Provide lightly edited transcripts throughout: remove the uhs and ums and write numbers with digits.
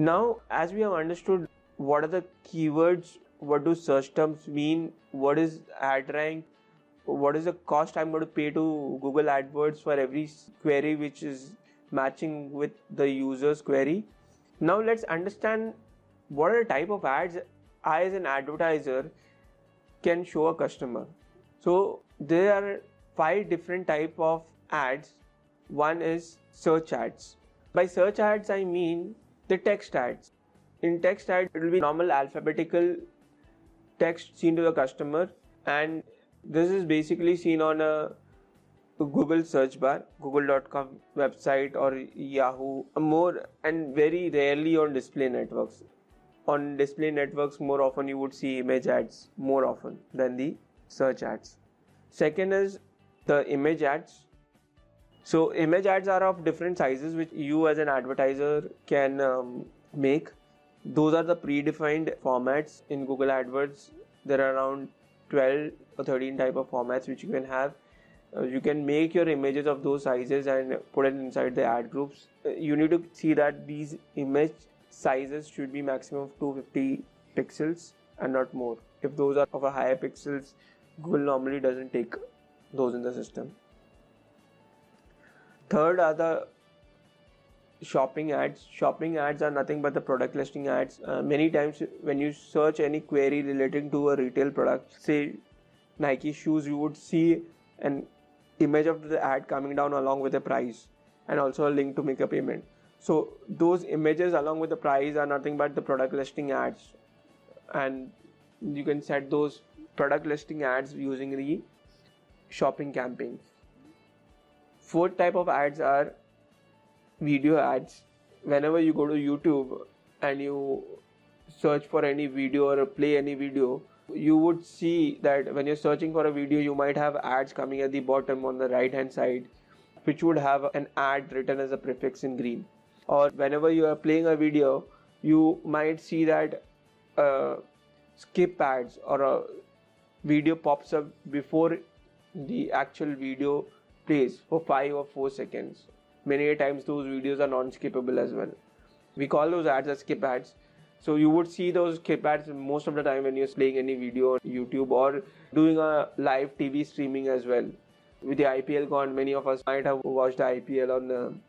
Now, as we have understood what are the keywords, what do search terms mean, what is ad rank, what is the cost I'm going to pay to Google AdWords for every query which is matching with the user's query. Now let's understand what are the type of ads I as an advertiser can show a customer. So there are 5 different type of ads. One is search ads. By search ads I mean the text ads. In text ad, it will be normal alphabetical text seen to the customer, and this is basically seen on a Google search bar, google.com website or Yahoo, more, and very rarely on display networks. On display networks, more often you would see image ads more often than the search ads. Second is the image ads. So image ads are of different sizes which you as an advertiser can make. Those are the predefined formats in Google AdWords. There are around 12 or 13 type of formats which you can have. You can make your images of those sizes and put it inside the ad groups. You need to see that these image sizes should be maximum of 250 pixels and not more. If those are of a higher pixels, Google normally doesn't take those in the system. Third are the shopping ads. Shopping ads are nothing but the product listing ads. Many times when you search any query relating to a retail product, say Nike shoes, you would see an image of the ad coming down along with the price and also a link to make a payment. So those images along with the price are nothing but the product listing ads, and you can set those product listing ads using the shopping campaigns. Fourth type of ads are video ads. Whenever you go to YouTube and you search for any video or play any video, you would see that when you're searching for a video, you might have ads coming at the bottom on the right hand side, which would have an ad written as a prefix in green. Or whenever you are playing a video, you might see that skip ads or a video pops up before the actual video plays for 5 or 4 seconds. Many times those videos are non-skippable as well. We call those ads as skip ads. So you would see those skip ads most of the time when you're playing any video on YouTube or doing a live TV streaming as well. With the IPL gone, many of us might have watched the IPL on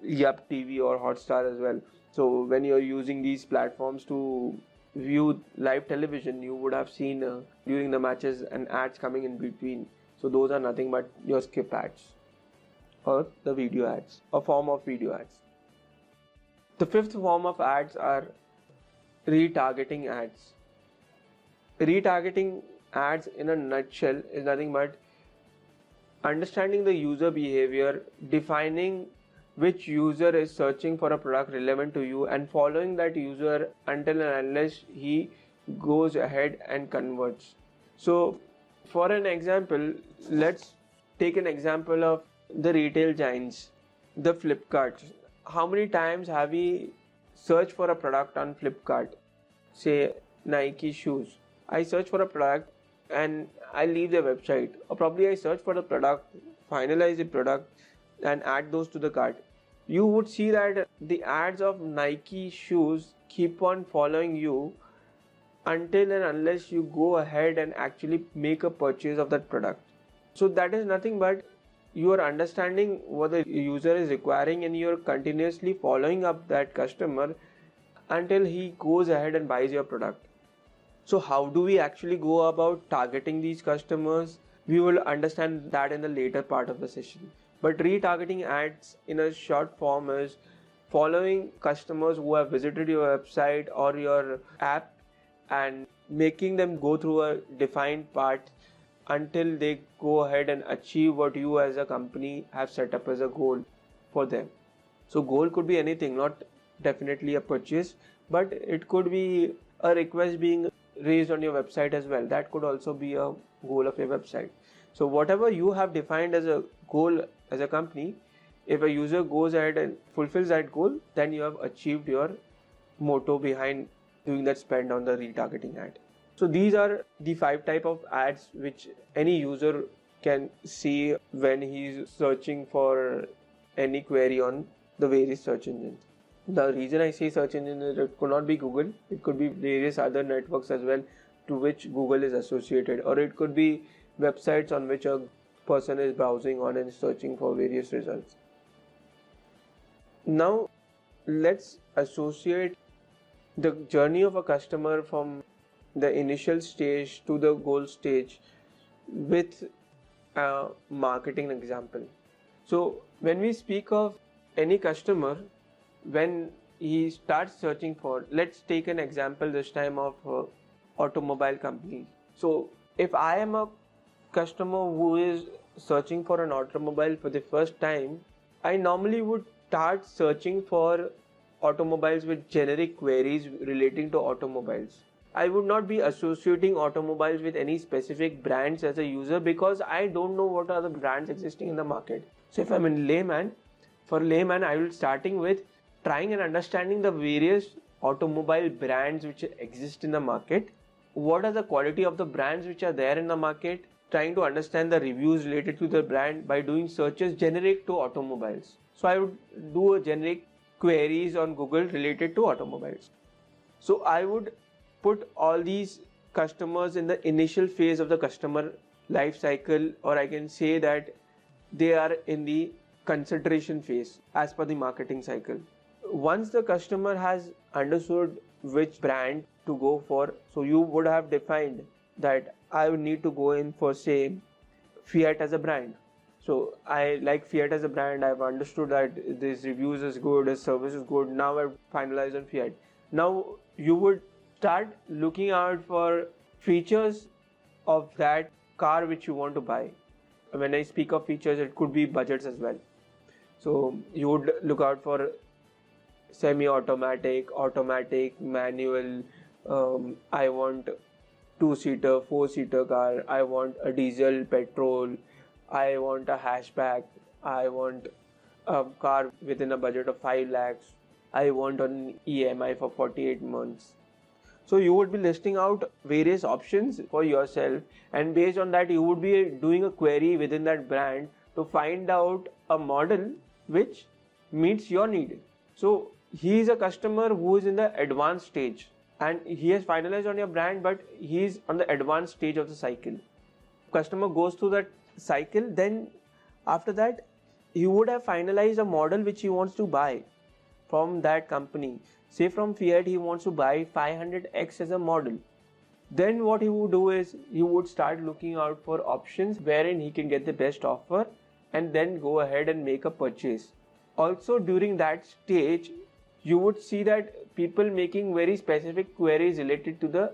Yup TV or Hotstar as well. So when you're using these platforms to view live television, you would have seen during the matches and ads coming in between. So those are nothing but your skip ads or the video ads, a form of video ads. The fifth form of ads are retargeting ads. Retargeting ads in a nutshell is nothing but understanding the user behavior, defining which user is searching for a product relevant to you and following that user until and unless he goes ahead and converts. So for an example, let's take an example of the retail giants, the Flipkart. How many times have we searched for a product on Flipkart? Say Nike shoes. I search for a product and I leave their website, or probably I search for the product, finalize the product and add those to the cart. You would see that the ads of Nike shoes keep on following you until and unless you go ahead and actually make a purchase of that product. So that is nothing but you are understanding what the user is requiring and you are continuously following up that customer until he goes ahead and buys your product. So how do we actually go about targeting these customers? We will understand that in the later part of the session. But retargeting ads in a short form is following customers who have visited your website or your app and making them go through a defined part until they go ahead and achieve what you as a company have set up as a goal for them. So goal could be anything, not definitely a purchase, but it could be a request being raised on your website as well. That could also be a goal of your website. So whatever you have defined as a goal as a company, if a user goes ahead and fulfills that goal, then you have achieved your motto behind doing that spend on the retargeting ad. So these are the 5 type of ads which any user can see when he's searching for any query on the various search engines. The reason I say search engine is it could not be Google, it could be various other networks as well to which Google is associated, or it could be websites on which a person is browsing on and searching for various results. Now let's associate the journey of a customer from the initial stage to the goal stage with a marketing example. So when we speak of any customer, when he starts searching for, let's take an example this time of automobile companies. So if I am a customer who is searching for an automobile for the first time, I normally would start searching for automobiles with generic queries relating to automobiles. I would not be associating automobiles with any specific brands as a user because I don't know what are the brands existing in the market. So if I'm a layman, for layman I will starting with trying and understanding the various automobile brands which exist in the market. What are the quality of the brands which are there in the market? Trying to understand the reviews related to the brand by doing searches generic to automobiles. So I would do a generic queries on Google related to automobiles. So I would put all these customers in the initial phase of the customer life cycle, or I can say that they are in the consideration phase as per the marketing cycle. Once the customer has understood which brand to go for, so you would have defined that I would need to go in for, say, Fiat as a brand. So I like Fiat as a brand. I've understood that this reviews is good, his service is good. Now I've finalized on Fiat. Now you would start looking out for features of that car which you want to buy. When I speak of features, it could be budgets as well. So you would look out for semi-automatic, automatic, manual. I want 2-seater, 4-seater car. I want a diesel, petrol. I want a hatchback. I want a car within a budget of 5 lakhs. I want an EMI for 48 months. So you would be listing out various options for yourself, and based on that you would be doing a query within that brand to find out a model which meets your need. So he is a customer who is in the advanced stage and he has finalized on your brand, but he is on the advanced stage of the cycle. Customer goes through that cycle, then after that he would have finalized a model which he wants to buy from that company. Say from Fiat he wants to buy 500X as a model. Then what he would do is he would start looking out for options wherein he can get the best offer and then go ahead and make a purchase. Also during that stage you would see that people making very specific queries related to the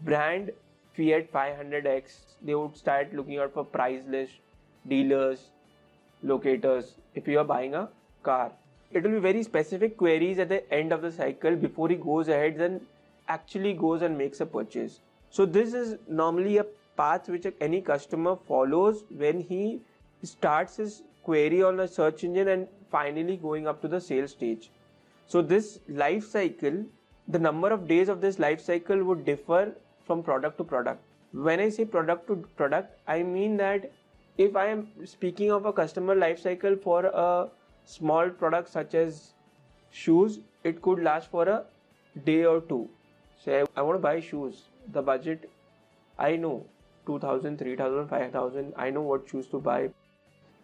brand Fiat 500X. They would start looking out for price list, dealers, locators if you are buying a car. It will be very specific queries at the end of the cycle before he goes ahead and actually goes and makes a purchase. So this is normally a path which any customer follows when he starts his query on a search engine and finally going up to the sales stage. So this life cycle, the number of days of this life cycle would differ from product to product. When I say product to product, I mean that if I am speaking of a customer life cycle for a small product such as shoes, it could last for a day or two. Say I want to buy shoes, the budget I know 2000, 3000, 5000, I know what shoes to buy.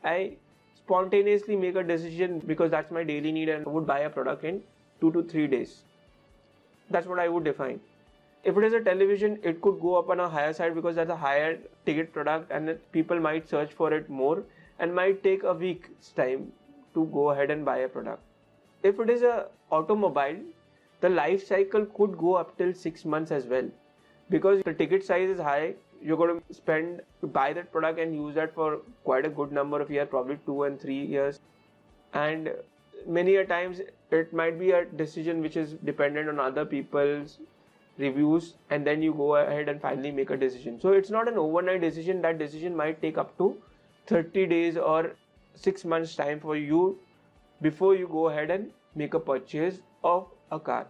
I spontaneously make a decision because that's my daily need and I would buy a product in 2 to 3 days. That's what I would define. If it is a television, it could go up on a higher side because that's a higher ticket product and people might search for it more and might take a week's time to go ahead and buy a product. If it is a automobile, the life cycle could go up till 6 months as well, because the ticket size is high. You're going to spend to buy that product and use that for quite a good number of years, probably 2 and 3 years, and many a times it might be a decision which is dependent on other people's reviews, and then you go ahead and finally make a decision. So it's not an overnight decision. That decision might take up to 30 days or 6 months time for you before you go ahead and make a purchase of a car.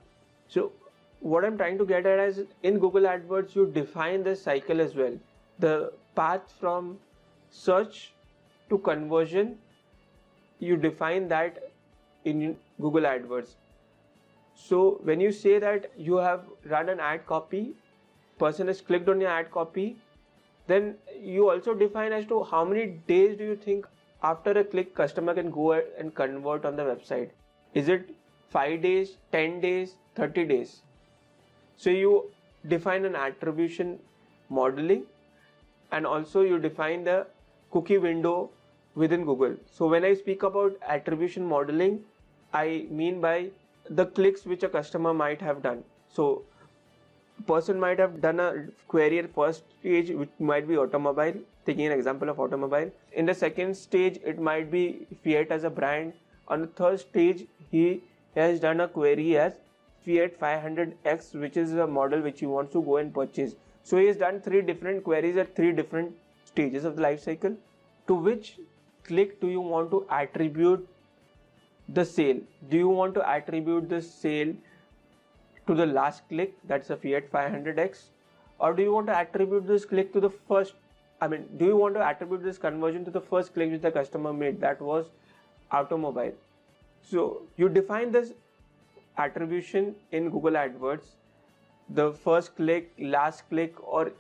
So what I'm trying to get at is in Google AdWords you define this cycle as well. The path from search to conversion, you define that in Google AdWords. So when you say that you have run an ad copy, person has clicked on your ad copy, then you also define as to how many days do you think after a click customer can go ahead and convert on the website. Is it 5 days, 10 days, 30 days? So you define an attribution modeling, and also you define the cookie window within Google. So when I speak about attribution modeling, I mean by the clicks which a customer might have done. So person might have done a query at first stage, which might be automobile, taking an example of automobile. In the second stage, it might be Fiat as a brand. On the third stage, he has done a query as Fiat 500X, which is a model which he wants to go and purchase. So he has done 3 different queries at 3 different stages of the life cycle. To which click do you want to attribute the sale? Do you want to attribute the sale to the last click, that's a Fiat 500X, or do you want to attribute this click to the first, do you want to attribute this conversion to the first click which the customer made, that was automobile? So you define this attribution in Google AdWords, the first click, last click, or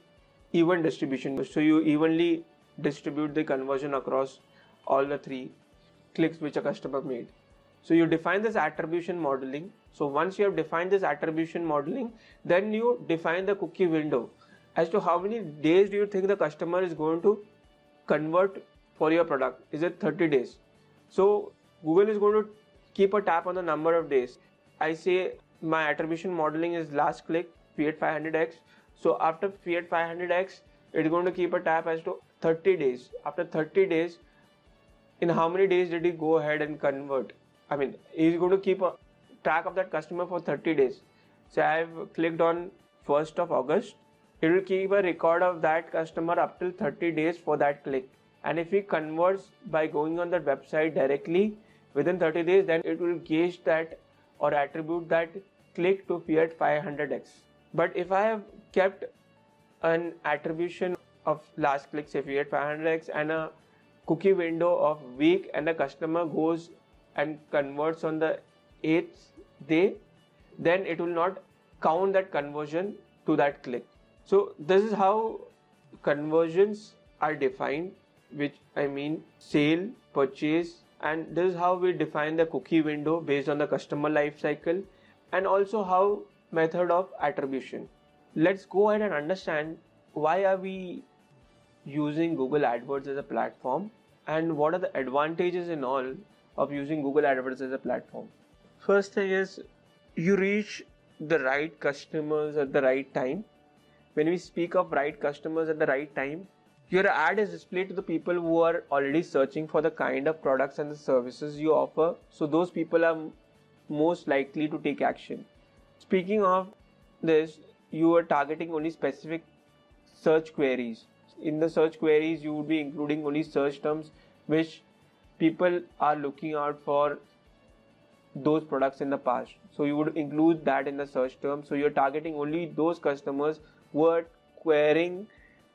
even distribution. So you evenly distribute the conversion across all the 3 clicks which a customer made. So you define this attribution modeling. So once you have defined this attribution modeling, then you define the cookie window as to how many days do you think the customer is going to convert for your product. Is it 30 days? So Google is going to keep a tab on the number of days. I say my attribution modeling is last click, Fiat 500X. So after Fiat 500X, it's going to keep a tab as to 30 days. After 30 days, in how many days did he go ahead and convert? He's going to keep a track of that customer for 30 days. So I've clicked on 1st of August. It will keep a record of that customer up till 30 days for that click. And if he converts by going on that website directly within 30 days, then it will gauge that or attribute that click to Fiat 500X. But if I have kept an attribution of last click, say Fiat 500X, and a cookie window of week, and the customer goes and converts on the 8th day, then it will not count that conversion to that click. So this is how conversions are defined, which sale, purchase, and this is how we define the cookie window based on the customer life cycle, and also how method of attribution. Let's go ahead and understand why are we using Google AdWords as a platform, and what are the advantages in all of using Google AdWords as a platform. First thing is, you reach the right customers at the right time. When we speak of right customers at the right time, your ad is displayed to the people who are already searching for the kind of products and the services you offer. So those people are most likely to take action. Speaking of this, you are targeting only specific search queries. In the search queries, you would be including only search terms which people are looking out for those products in the past. So you would include that in the search term. So you're targeting only those customers who are querying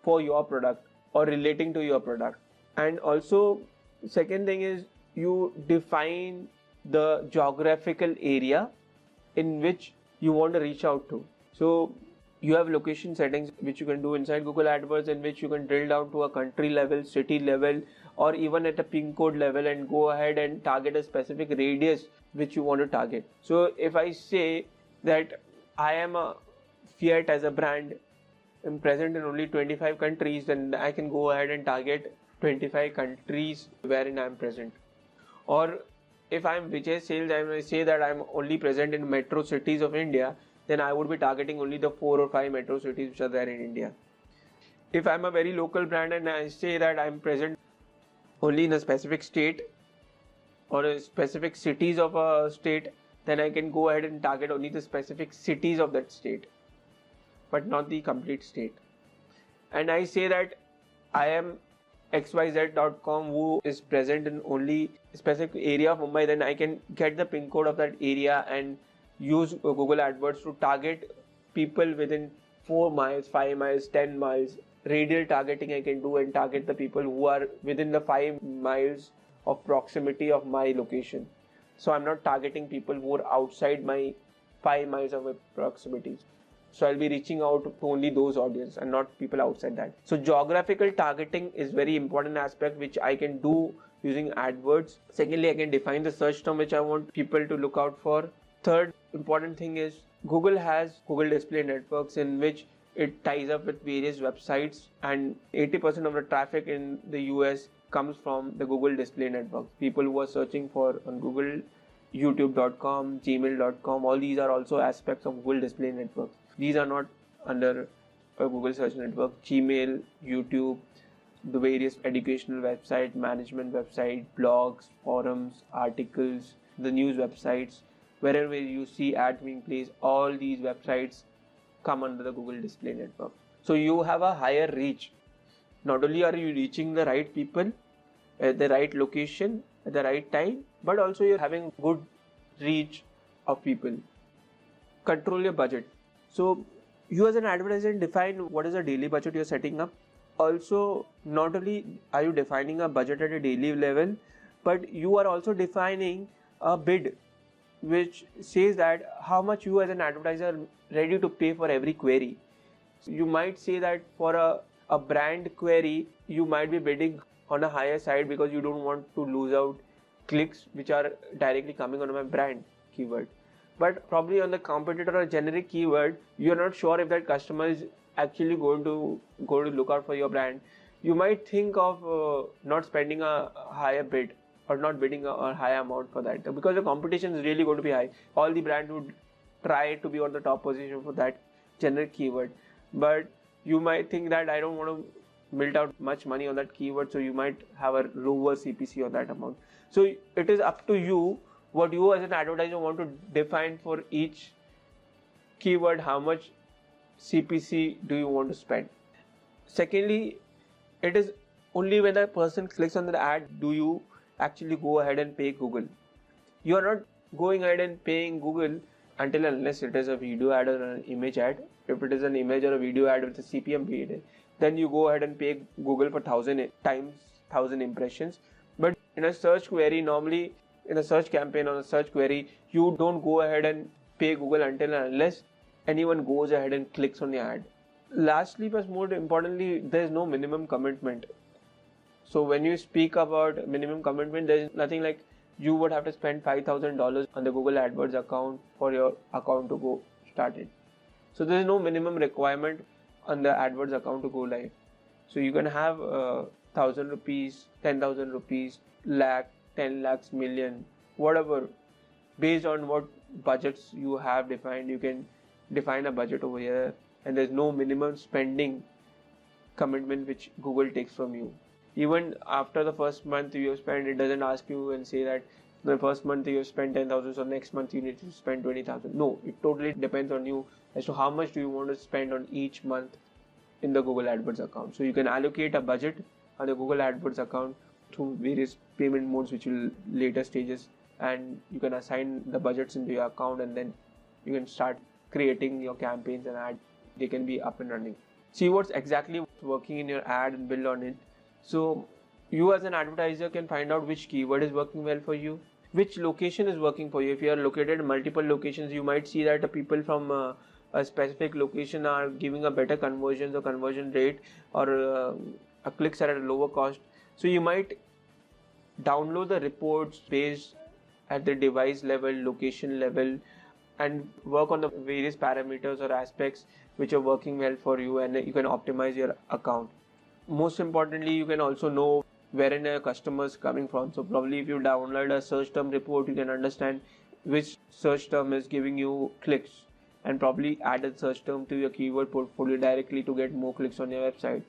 for your product or relating to your product. And also, second thing is, you define the geographical area in which you want to reach out to. So you have location settings which you can do inside Google AdWords, in which you can drill down to a country level, city level, or even at a pin code level, and go ahead and target a specific radius which you want to target. So if I say that I am a Fiat as a brand, I'm present in only 25 countries, then I can go ahead and target 25 countries wherein I'm present. Or if I'm Vijay Sales and I say that I'm only present in metro cities of India, then I would be targeting only the 4 or 5 metro cities which are there in India. If I'm a very local brand and I say that I'm present only in a specific state or a specific cities of a state, then I can go ahead and target only the specific cities of that state, but not the complete state. And I say that I am xyz.com who is present in only a specific area of Mumbai, then I can get the pin code of that area and use Google AdWords to target people within 4 miles, 5 miles, 10 miles. Radial targeting I can do and target the people who are within the 5 miles of proximity of my location. So I'm not targeting people who are outside my 5 miles of proximity. So I'll be reaching out to only those audience and not people outside that. So geographical targeting is very important aspect which I can do using AdWords. Secondly, I can define the search term which I want people to look out for. Third important thing is Google has Google Display Networks in which it ties up with various websites, and 80% of the traffic in the US comes from the Google Display Network. People who are searching for on Google, youtube.com, gmail.com, all these are also aspects of Google Display Network. These are not under a Google search network. Gmail, YouTube, the various educational website, management website, blogs, forums, articles, the news websites, wherever you see ads being placed, all these websites come under the Google Display Network. So you have a higher reach. Not only are you reaching the right people at the right location at the right time, but also you're having good reach of people. Control your budget. So you as an advertiser define what is the daily budget you're setting up. Also, not only are you defining a budget at a daily level, but you are also defining a bid which says that how much you as an advertiser are ready to pay for every query. So you might say that for a brand query, you might be bidding on a higher side because you don't want to lose out clicks which are directly coming on my brand keyword. But probably on the competitor or generic keyword, you're not sure if that customer is actually going to look out for your brand. You might think of not spending a higher bid or not bidding a high amount for that, because the competition is really going to be high. All the brands would try to be on the top position for that generic keyword, but you might think that I don't want to build out much money on that keyword, so you might have a lower CPC on that amount. So it is up to you what you as an advertiser want to define for each keyword. How much CPC do you want to spend? Secondly, it is only when a person clicks on the ad do you actually go ahead and pay Google. You are not going ahead and paying Google until unless it is a video ad or an image ad. If it is an image or a video ad with a CPM paid, then you go ahead and pay Google for 1,000 impressions. But in a search query, normally in a search campaign or a search query, you don't go ahead and pay Google until unless anyone goes ahead and clicks on the ad. Lastly, but more importantly, there is no minimum commitment. So when you speak about minimum commitment, there is nothing like you would have to spend $5,000 on the Google AdWords account for your account to go started. So there is no minimum requirement on the AdWords account to go live. So you can have 1,000 rupees, 10,000 rupees, lakh, 10 lakhs, million, whatever. Based on what budgets you have defined, you can define a budget over here, and there's no minimum spending commitment which Google takes from you. Even after the first month you have spent, it doesn't ask you and say that the first month you have spent 10,000, so next month you need to spend 20,000. No, it totally depends on you as to how much do you want to spend on each month in the Google AdWords account. So you can allocate a budget on the Google AdWords account through various payment modes which will later stages, and you can assign the budgets into your account, and then you can start creating your campaigns and ads. They can be up and running. See what's exactly working in your ad and build on it. So you as an advertiser can find out which keyword is working well for you, which location is working for you. If you are located in multiple locations, you might see that the people from a specific location are giving a better conversions or conversion rate, or a clicks are at a lower cost. So you might download the reports based at the device level, location level, and work on the various parameters or aspects which are working well for you, and you can optimize your account. Most importantly, you can also know wherein a customer is coming from. So probably if you download a search term report, you can understand which search term is giving you clicks, and probably add a search term to your keyword portfolio directly to get more clicks on your website.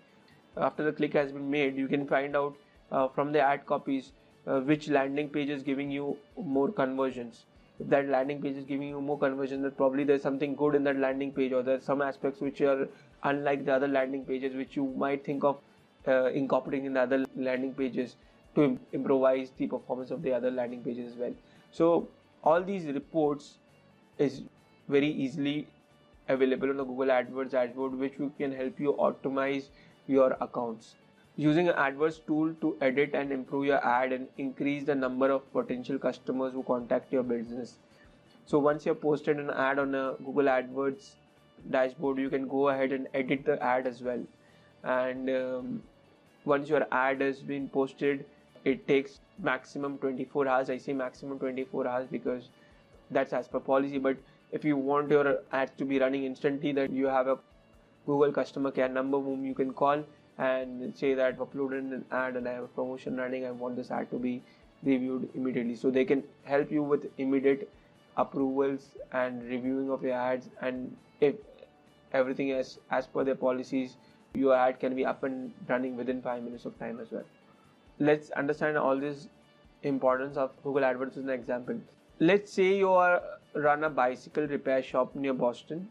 After the click has been made, you can find out from the ad copies which landing page is giving you more conversions. If that landing page is giving you more conversions, then probably there's something good in that landing page, or there's some aspects which are unlike the other landing pages which you might think of incorporating in the other landing pages to improvise the performance of the other landing pages as well. So all these reports is very easily available on the Google AdWords dashboard, which can help you optimize your accounts. Using an AdWords tool to edit and improve your ad and increase the number of potential customers who contact your business. So once you have posted an ad on a Google AdWords dashboard, you can go ahead and edit the ad as well. And once your ad has been posted, it takes maximum 24 hours. I say maximum 24 hours because that's as per policy. But if you want your ad to be running instantly, that you have a Google customer care number whom you can call and say that I've uploaded an ad and I have a promotion running, I want this ad to be reviewed immediately. So they can help you with immediate approvals and reviewing of your ads, and if everything is as per their policies, your ad can be up and running within 5 minutes of time as well. Let's understand all this importance of Google AdWords as an example. Let's say you run a bicycle repair shop near Boston.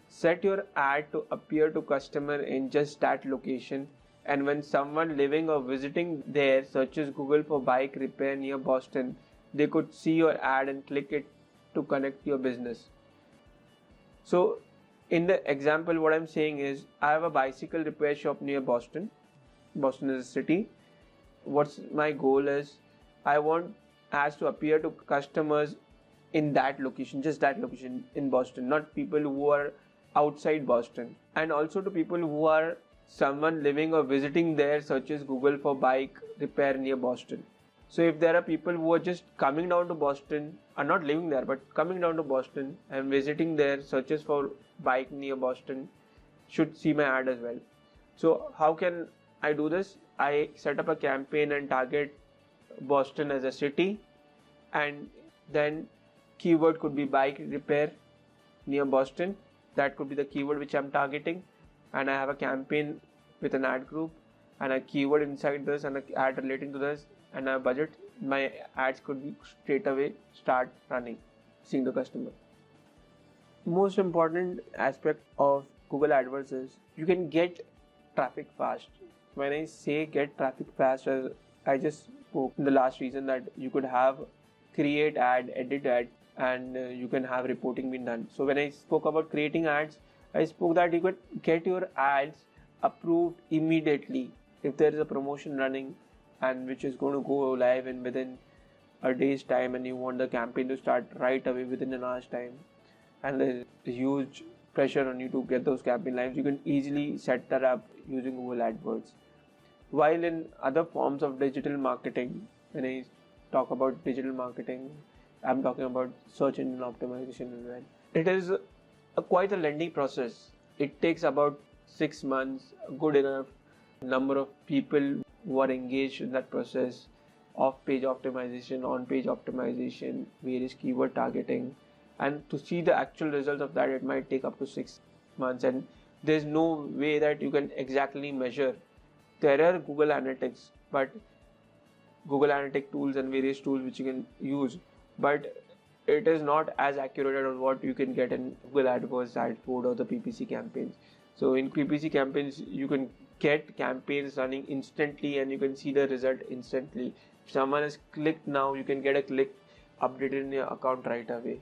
Set your ad to appear to customer in just that location, and when someone living or visiting there searches Google for bike repair near Boston, they could see your ad and click it to connect your business. So in the example, what I'm saying is I have a bicycle repair shop near Boston. Boston is a city. What's my goal is I want ads to appear to customers in that location, just that location in Boston, not people who are outside Boston, and also to people who are someone living or visiting there searches Google for bike repair near Boston. So if there are people who are just coming down to Boston, are not living there but coming down to Boston and visiting there searches for bike near Boston, should see my ad as well. So how can I do this? I set up a campaign and target Boston as a city, and then keyword could be bike repair near Boston. That could be the keyword which I'm targeting, and I have a campaign with an ad group and a keyword inside this and an ad relating to this and a budget. My ads could be straight away start running, seeing the customer. Most important aspect of Google AdWords is you can get traffic fast. When I say get traffic fast, I just spoke in the last reason that you could have create ad, edit ad, and you can have reporting being done. So when I spoke about creating ads, I spoke that you could get your ads approved immediately if there is a promotion running and which is going to go live in within a day's time, and you want the campaign to start right away within an hour's time, and there's a huge pressure on you to get those campaign lives, you can easily set that up using Google AdWords. While in other forms of digital marketing, when I talk about digital marketing, I'm talking about search engine optimization as well. It is quite a lengthy process. It takes about 6 months, a good enough number of people who are engaged in that process, off-page optimization, on-page optimization, various keyword targeting, and to see the actual results of that, it might take up to 6 months, and there's no way that you can exactly measure. There are Google Analytics, but Google Analytic tools and various tools which you can use, but it is not as accurate on what you can get in Google AdWords, Adwords, or the PPC campaigns. So in PPC campaigns, you can get campaigns running instantly and you can see the result instantly. If someone has clicked now, you can get a click updated in your account right away.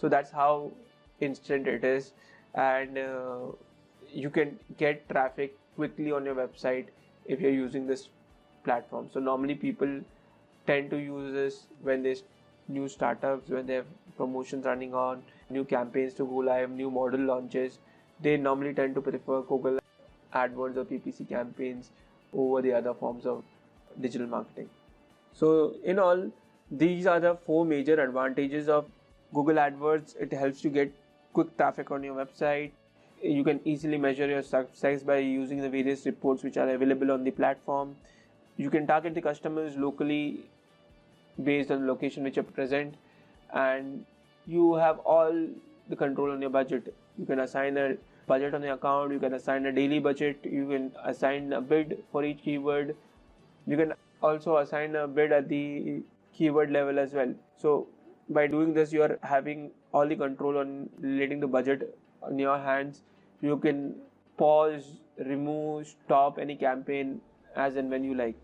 So that's how instant it is, and you can get traffic quickly on your website if you're using this platform. So normally people tend to use this when there's new startups, when they have promotions running on, new campaigns to go live, new model launches. They normally tend to prefer Google AdWords or PPC campaigns over the other forms of digital marketing. So in all, these are the 4 major advantages of Google AdWords. It helps you get quick traffic on your website. You can easily measure your success by using the various reports which are available on the platform. You can target the customers locally based on the location which are present, and you have all the control on your budget. You can assign a budget on your account, you can assign a daily budget, you can assign a bid for each keyword. You can also assign a bid at the keyword level as well. So by doing this, you are having all the control on relating to budget on your hands. You can pause, remove, stop any campaign as and when you like.